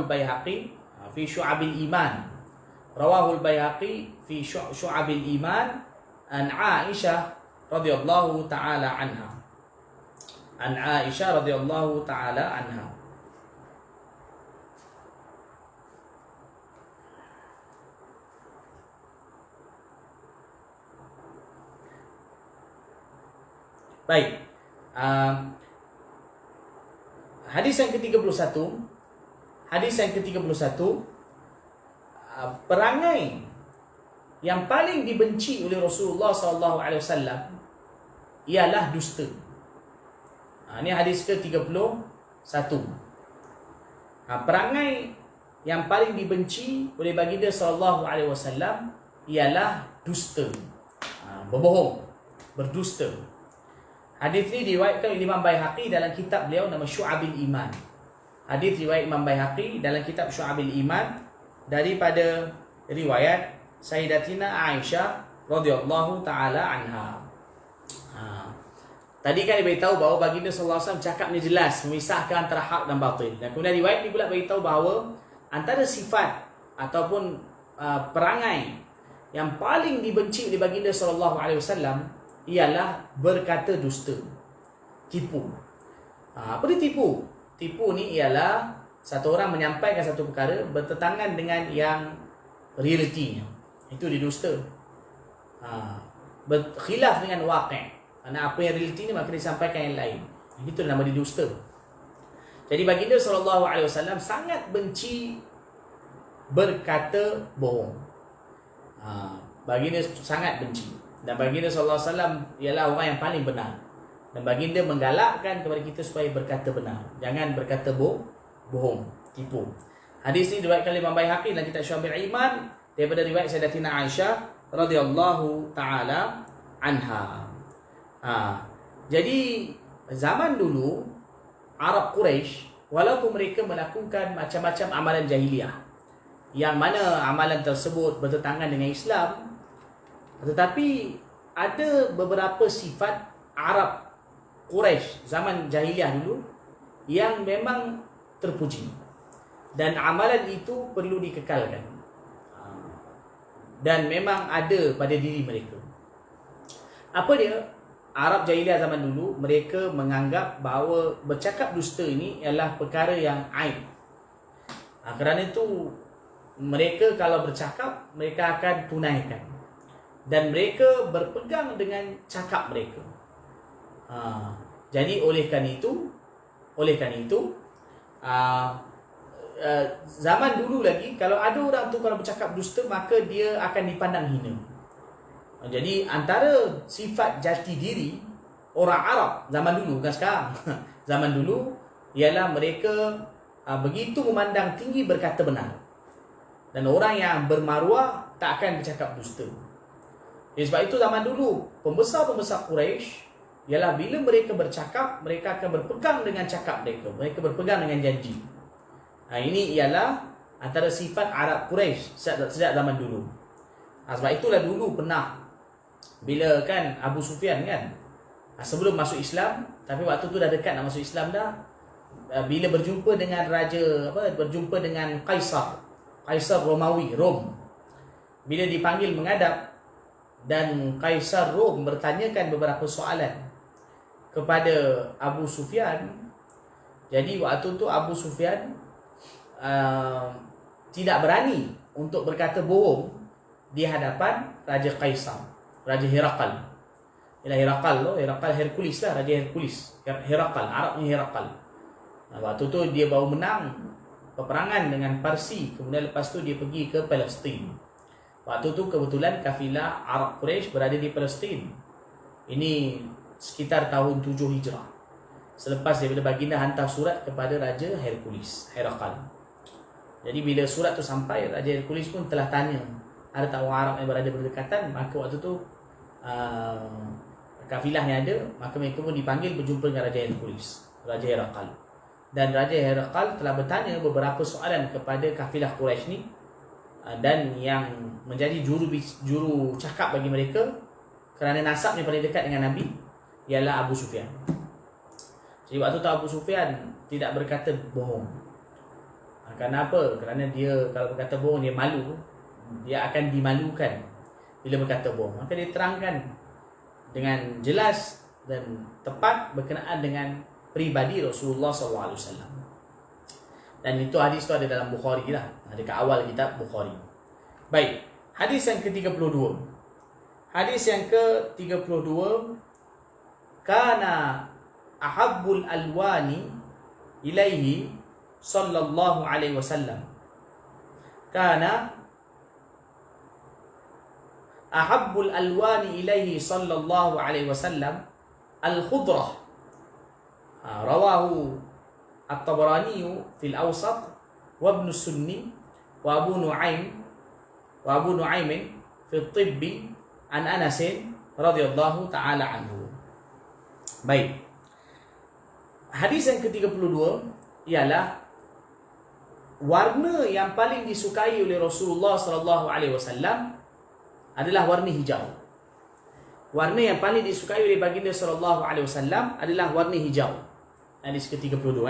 Baihaqi fi Syu'abil Iman. Rawahul Baihaqi fi Syu'abil Iman an Aisyah radhiyallahu taala anha. An Aisyah radhiyallahu taala anha. Baik. Hadis yang ke-31. Hadis yang ke-31, perangai yang paling dibenci oleh Rasulullah sallallahu alaihi wasallam ialah dusta. Ini hadis ke-31. Perangai yang paling dibenci oleh baginda sallallahu alaihi wasallam ialah dusta. Berbohong, berdusta. Hadis ini diriwayatkan oleh Imam Baihaqi dalam kitab beliau nama Syu'abil Iman. Hadis riwayat Imam Baihaqi dalam kitab Syu'abil Iman daripada riwayat Sayyidatina Aisyah radhiyallahu taala anha. Tadi kan dia beritahu bahawa baginda sallallahu alaihi wasallam cakapnya jelas, memisahkan antara hak dan batil. Dan kemudian riwayat ni pula beritahu bahawa antara sifat ataupun perangai yang paling dibenci oleh baginda sallallahu alaihi wasallam ialah berkata dusta, tipu. Apa dia tipu? Tipu ni ialah satu orang menyampaikan satu perkara bertentangan dengan yang realitinya. Itu dia dusta. Berkhilaf dengan waqi'. Apa yang realiti ni maka disampaikan yang lain. Itu nama dia dusta. Jadi baginda sallallahu alaihi wasallam sangat benci berkata bohong. Baginda sangat benci. Dan baginda sallallahu alaihi wasallam ialah orang yang paling benar. Dan baginda menggalakkan kepada kita supaya berkata benar. Jangan berkata bohong, tipu. Hadis ini diriwayatkan oleh Imam Baihaqi dalam kitab Syu'abil Iman daripada riwayat Sayyidatina Aisyah radhiyallahu taala anha. Jadi zaman dulu Arab Quraisy, walaupun mereka melakukan macam-macam amalan jahiliah, yang mana amalan tersebut bertentangan dengan Islam, tetapi ada beberapa sifat Arab Quraisy zaman jahiliah dulu yang memang terpuji, dan amalan itu perlu dikekalkan, dan memang ada pada diri mereka. Apa dia? Arab jahiliah zaman dulu, mereka menganggap bahawa bercakap dusta ini ialah perkara yang aib. Kerana itu mereka kalau bercakap, mereka akan tunaikan, dan mereka berpegang dengan cakap mereka. Jadi oleh kerana itu zaman dulu lagi, kalau ada orang tu kalau bercakap dusta, maka dia akan dipandang hina. Jadi antara sifat jati diri orang Arab zaman dulu, bukan sekarang, zaman dulu, ialah mereka begitu memandang tinggi berkata benar. Dan orang yang bermaruah tak akan bercakap dusta. Sebab itu zaman dulu pembesar-pembesar Quraisy ialah bila mereka bercakap, mereka akan berpegang dengan cakap mereka. Mereka berpegang dengan janji. Ini ialah antara sifat Arab Quraisy sejak zaman dulu. Sebab itulah dulu pernah bila kan Abu Sufyan kan, sebelum masuk Islam, tapi waktu tu dah dekat nak masuk Islam dah, bila berjumpa dengan berjumpa dengan Kaisar Romawi, Rom. Bila dipanggil menghadap dan Kaisar Rom bertanyakan beberapa soalan kepada Abu Sufyan. Jadi waktu tu Abu Sufyan tidak berani untuk berkata bohong di hadapan Raja Kaisar, Raja Herakal. Herakal Hercules lah, Raja Hercules. Herakal, Arabnya Herakal. Waktu tu dia baru menang peperangan dengan Parsi, kemudian lepas tu dia pergi ke Palestin. Waktu tu kebetulan kafilah Arab Quraisy berada di Palestin. Ini sekitar tahun 7 Hijrah. Selepas daripada baginda hantar surat kepada Raja Hercules, Herakal. Jadi bila surat tu sampai, Raja Hercules pun telah tanya, ada tak orang Arab yang berada berdekatan? Maka waktu tu kafilah yang ada, maka mereka pun dipanggil berjumpa dengan Raja Hercules, Raja Herakal. Dan Raja Herakal telah bertanya beberapa soalan kepada kafilah Quraisy ni, dan yang menjadi juru cakap bagi mereka kerana nasabnya paling dekat dengan Nabi ialah Abu Sufyan. Jadi waktu tu Abu Sufyan tidak berkata bohong. Kenapa? Kerana dia kalau berkata bohong dia malu, dia akan dimalukan bila berkata bohong. Maka dia terangkan dengan jelas dan tepat berkenaan dengan pribadi Rasulullah SAW. Dan itu hadis tu ada dalam Bukhari lah, dekat awal kitab Bukhari. Baik, hadis yang ke-32. Hadis yang ke-32, kana ahabbul alwani ilaihi sallallahu alaihi wasallam. Kana ahabbul alwani ilaihi sallallahu alaihi wasallam al-khudrah. Rawahu At-Tabarani fil Awsat wa Ibn Sunni wa Abu Nu'aim fi Tibbi an Anas radhiyallahu ta'ala anhu. Baik. Hadis yang ke-32 ialah warna yang paling disukai oleh Rasulullah sallallahu alaihi wasallam adalah warna hijau. Warna yang paling disukai oleh baginda sallallahu alaihi wasallam adalah warna hijau. Hadis ke-32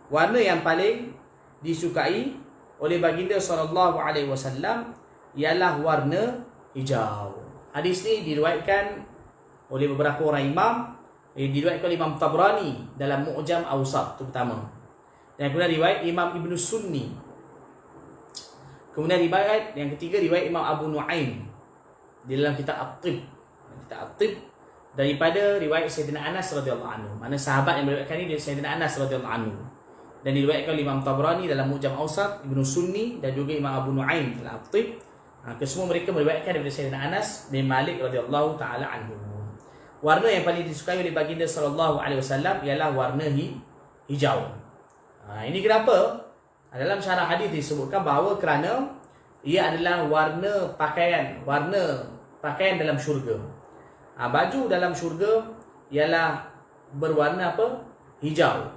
warna yang paling disukai oleh baginda sallallahu alaihi wasallam ialah warna hijau. Hadis ni diriwayatkan oleh beberapa orang imam, diriwayatkan oleh Imam Tabrani dalam Mu'jam Awsat, itu pertama. Dan kemudian riwayat Imam Ibn Sunni. Kemudian riwayat yang ketiga riwayat Imam Abu Nu'aim di dalam kitab At-Tib. Kitab At-Tib daripada riwayat Sayyidina Anas radhiyallahu anhu. Mana sahabat yang meriwayatkan ini Sayyidina Anas radhiyallahu anhu. Dan diriwayatkan oleh Imam Tabrani dalam Mu'jam Awsat, Ibn Sunni dan juga Imam Abu Nu'aim dalam At-Tib. Kesemua mereka meriwayatkan daripada Sayyidina Anas bin Malik radhiyallahu taala anhu. Warna yang paling disukai oleh baginda sallallahu alaihi wasallam ialah warna hijau. Ini kenapa? Dalam syarah hadis disebutkan bahawa kerana ia adalah warna pakaian dalam syurga. Baju dalam syurga ialah berwarna apa? Hijau.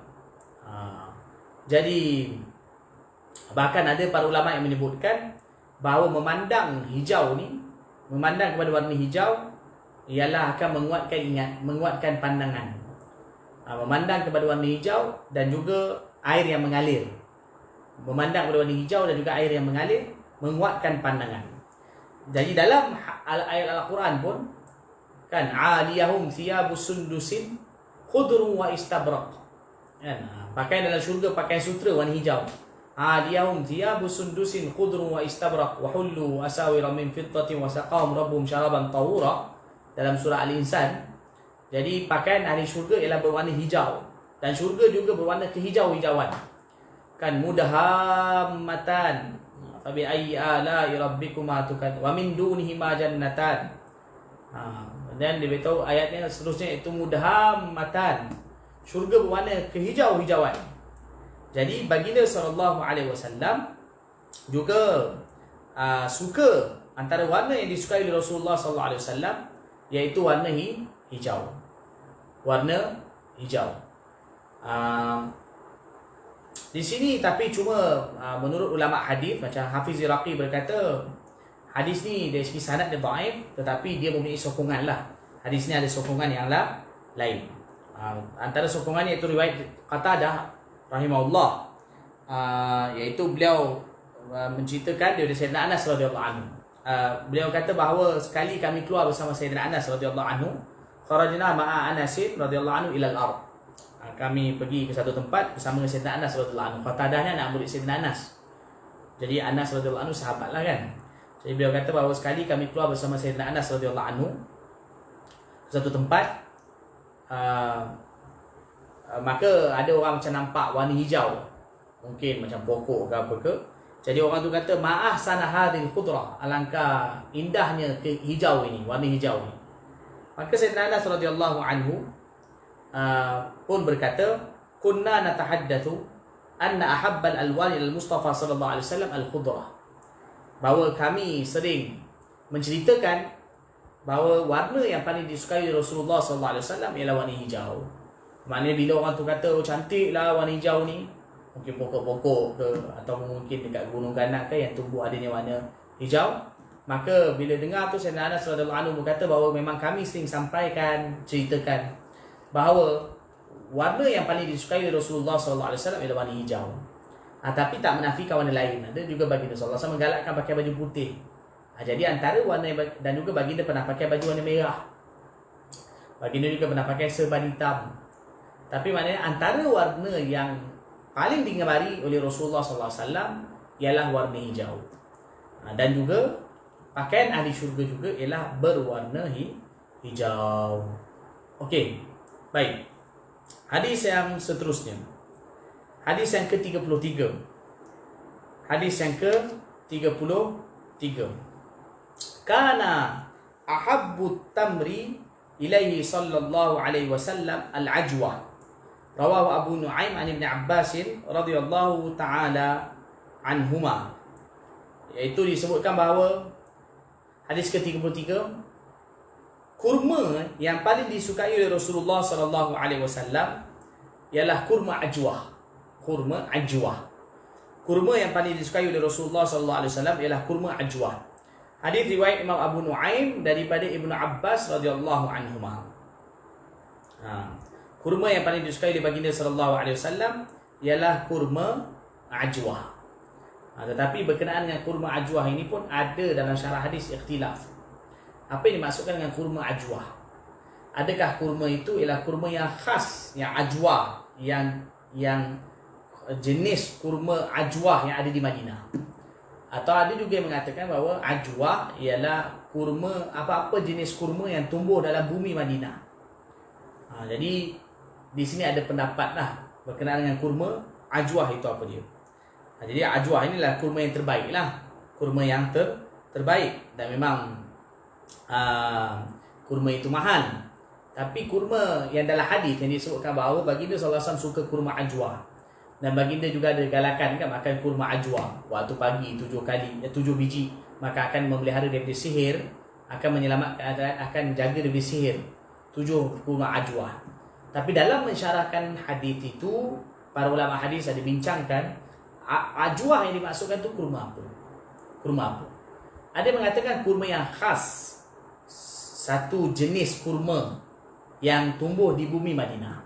Jadi bahkan ada para ulama yang menyebutkan bahawa memandang kepada warna hijau ialah akan menguatkan pandangan. Memandang kepada warna hijau dan juga air yang mengalir. Memandang kepada warna hijau dan juga air yang mengalir menguatkan pandangan. Jadi dalam ayat Al-Quran pun kan, aliyahum thiyabus sundusin khudrun wa istabraq. Kan, pakaian dalam syurga pakaian sutra warna hijau. Aliyahum thiyabus sundusin khudrun wa istabraq wa hullu asawira min fiddatin wa saqahum rabbuhum syaraban tahura dalam surah Al-Insan. Jadi pakaian ahli syurga ialah berwarna hijau dan syurga juga berwarna kehijau-hijauan. Kan, mudahammatan fa bi ayyi ala'i rabbikuma tukad wa min dunihima jannatan. Dan dia beritahu ayatnya seterusnya itu mudahammatan. Syurga berwarna kehijau-hijauan. Jadi baginda sallallahu alaihi wasallam juga suka antara warna yang disukai oleh Rasulullah sallallahu alaihi wasallam iaitu warna hijau. warna hijau. Di sini tapi cuma menurut ulama hadis macam Hafiz Iraqi berkata hadis ni dari segi sanad dia dhaif, tetapi dia mempunyai sokongan lah. Hadis ni ada sokongan yang lain. Antara sokongan iaitu riwayat Qatadah rahimahullah, iaitu beliau menceritakan dari Sayyidina Anas radhiyallahu anhu. Beliau kata bahawa sekali kami keluar bersama Sayyidina Anas radhiyallahu anhu, kharajna ma'a Anas radhiyallahu anhu ila al-ard. Kami pergi ke satu tempat bersama dengan Sayyidina Anas radhiyallahu anhu. Qatadah ni anak murid Sayyidina Anas. Jadi Anas radhiyallahu anhu sahabat lah kan. Jadi beliau kata bahawa sekali kami keluar bersama Sayyidina Anas radhiyallahu anhu ke satu tempat, maka ada orang macam nampak warna hijau, mungkin macam pokok ke apa ke. Jadi orang tu kata ma'ahsana hadhil khudrah, alangkah indahnya ke hijau ini, warna hijau ini. Maka Sayyidina Anas radhiyallahu anhu pun berkata, kunna natahaddatsu anna ahabbal alwan ila Mustafa sallallahu alaihi wasallam al-khudrah, bahawa kami sering menceritakan bahawa warna yang paling disukai Rasulullah sallallahu alaihi wasallam ialah warna hijau. Maknanya bila orang tu kata oh cantiklah warna hijau ni, mungkin pokok-pokok ke atau mungkin dekat gunung ganak ke yang tumbuh adanya warna hijau, maka bila dengar tu Sayyidina Anas radhiyallahu anhu berkata bahawa memang kami sering sampaikan, ceritakan bahawa warna yang paling disukai Rasulullah sallallahu alaihi wasallam ialah warna hijau. Tapi tak menafikan warna lain. Ada juga baginda sallallahu alaihi wasallam menggalakkan pakai baju putih. Jadi antara warna, dan juga baginda pernah pakai baju warna merah. Baginda juga pernah pakai serban hitam. Tapi maknanya antara warna yang paling digemari oleh Rasulullah sallallahu alaihi wasallam ialah warna hijau. Dan juga pakaian ahli syurga juga ialah berwarna hijau. Okey. Baik. Hadis yang seterusnya. Hadis yang ke-33. Hadis yang ke-33. Kana ahabbu tamri ilaihi sallallahu alaihi wasallam al-ajwa. Rawahu Abu Nu'aim an Ibn Abbas radhiyallahu ta'ala anhuma. Iaitu disebutkan bahawa hadis ke-33, kurma yang paling disukai oleh Rasulullah sallallahu alaihi wasallam ialah kurma ajwah. Kurma ajwah. Kurma yang paling disukai oleh Rasulullah sallallahu alaihi wasallam ialah kurma ajwah. Hadis riwayat Imam Abu Nu'aim daripada Ibnu Abbas radhiyallahu anhuma. Kurma yang paling disukai oleh baginda sallallahu alaihi wasallam ialah kurma ajwah. Tetapi berkenaan dengan kurma ajwah ini pun ada dalam syarah hadis ikhtilaf. Apa yang dimaksudkan dengan kurma ajwah? Adakah kurma itu ialah kurma yang khas, yang ajwah, yang jenis kurma ajwah yang ada di Madinah? Atau ada juga yang mengatakan bahawa ajwah ialah kurma, apa-apa jenis kurma yang tumbuh dalam bumi Madinah. Jadi di sini ada pendapat lah berkenaan dengan kurma ajwah itu apa dia. Jadi ajwah inilah kurma yang terbaik lah, kurma yang terbaik. Dan memang kurma itu mahal. Tapi kurma yang dalam hadis yang disebutkan bahawa baginda sallallahu alaihi wasallam suka kurma ajwah. Dan baginda juga ada galakan kan makan kurma ajwah waktu pagi 7 biji, maka akan memelihara daripada sihir, akan menyelamatkan, akan jaga daripada sihir. 7 kurma ajwah. Tapi dalam mensyarahkan hadis itu, para ulama hadis ada bincangkan ajwah yang dimaksudkan tu kurma apa? Kurma apa? Ada yang mengatakan kurma yang khas, satu jenis kurma yang tumbuh di bumi Madinah,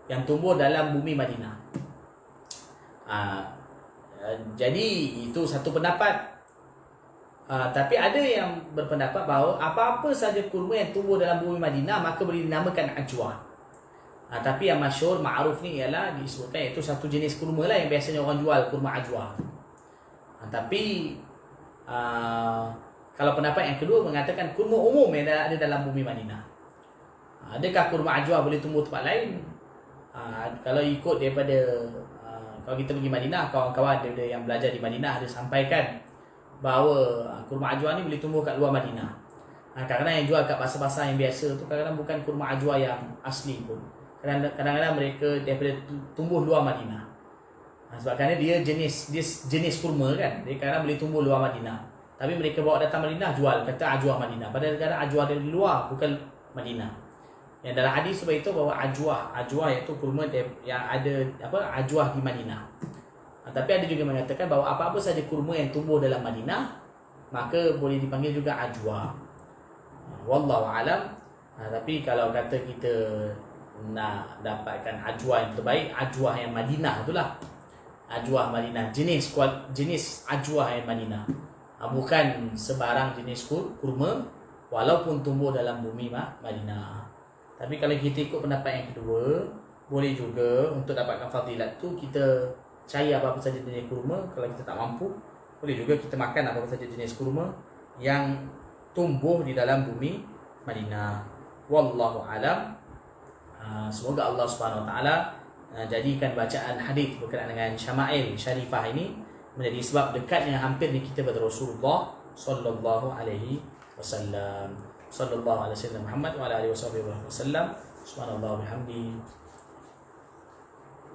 yang tumbuh dalam bumi Madinah. Jadi itu satu pendapat. Tapi ada yang berpendapat bahawa apa-apa saja kurma yang tumbuh dalam bumi Madinah maka boleh dinamakan ajwah. Tapi yang masyhur ma'ruf ni ialah disebutkan iaitu satu jenis kurma lah yang biasanya orang jual, kurma ajwah. Tapi kalau pendapat yang kedua mengatakan kurma umum yang ada dalam bumi Madinah. Adakah kurma ajwah boleh tumbuh tempat lain? Kalau ikut daripada kalau kita pergi Madinah, kawan-kawan yang belajar di Madinah ada sampaikan bahawa kurma ajwah ni boleh tumbuh kat luar Madinah. Kadang-kadang yang jual kat pasar-pasar yang biasa tu kadang-kadang bukan kurma ajwah yang asli pun. Kadang-kadang mereka daripada tumbuh luar Madinah. Sebab kerana dia jenis kurma kan, dia kadang boleh tumbuh luar Madinah. Tapi mereka bawa datang Madinah jual, kata ajwah Madinah. Padahal kadang ajwah dari luar, bukan Madinah. Yang dalam hadis sebab itu bahawa ajwah iaitu kurma yang ada ajwah di Madinah. Tapi ada juga mengatakan bahawa apa-apa saja kurma yang tumbuh dalam Madinah maka boleh dipanggil juga ajwah. Wallahu alam. Tapi kalau kata kita nak dapatkan ajwah yang terbaik, ajwah yang Madinah itulah. Ajwah Madinah, jenis ajwah yang Madinah. Bukan sebarang jenis kurma walaupun tumbuh dalam bumi Madinah. Tapi kalau kita ikut pendapat yang kedua, boleh juga untuk dapatkan fadilat tu kita cari apa-apa saja jenis kurma. Kalau kita tak mampu, boleh juga kita makan apa-apa saja jenis kurma yang tumbuh di dalam bumi Madinah. Wallahu alam. Semoga Allah Subhanahu Wa Taala jadikan bacaan hadis berkenaan dengan syama'il syarifah ini menjadi sebab dekatnya hampirnya kita kepada Rasulullah sallallahu alaihi wasallam. Sallallahu alaihi wasallam Muhammad wa ala alihi wasallam. Subhanallah bihamdi.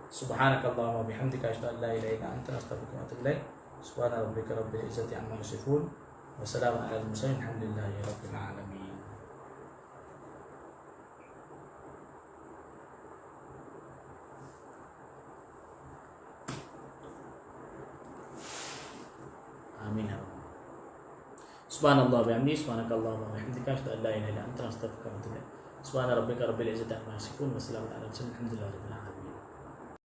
Subhanakallahumma bihamdika asyhadu an la ilaha illa anta astaghfiruka wa atubu ilaik. Subhana rabbika rabbil izzati amma yasifun. Wassalamu ala al-mursalin. Alhamdulillahi rabbil alamin. Amin. Subhanallah bihamdi, subhanakallahumma wa bihamdika asyhadu an la ilaha illa anta astaghfiruka wa atubu ilaik. Subhana rabbika rabbil izzati amma yasifun wa salamun alal mursalin. Alhamdulillahi rabbil alamin.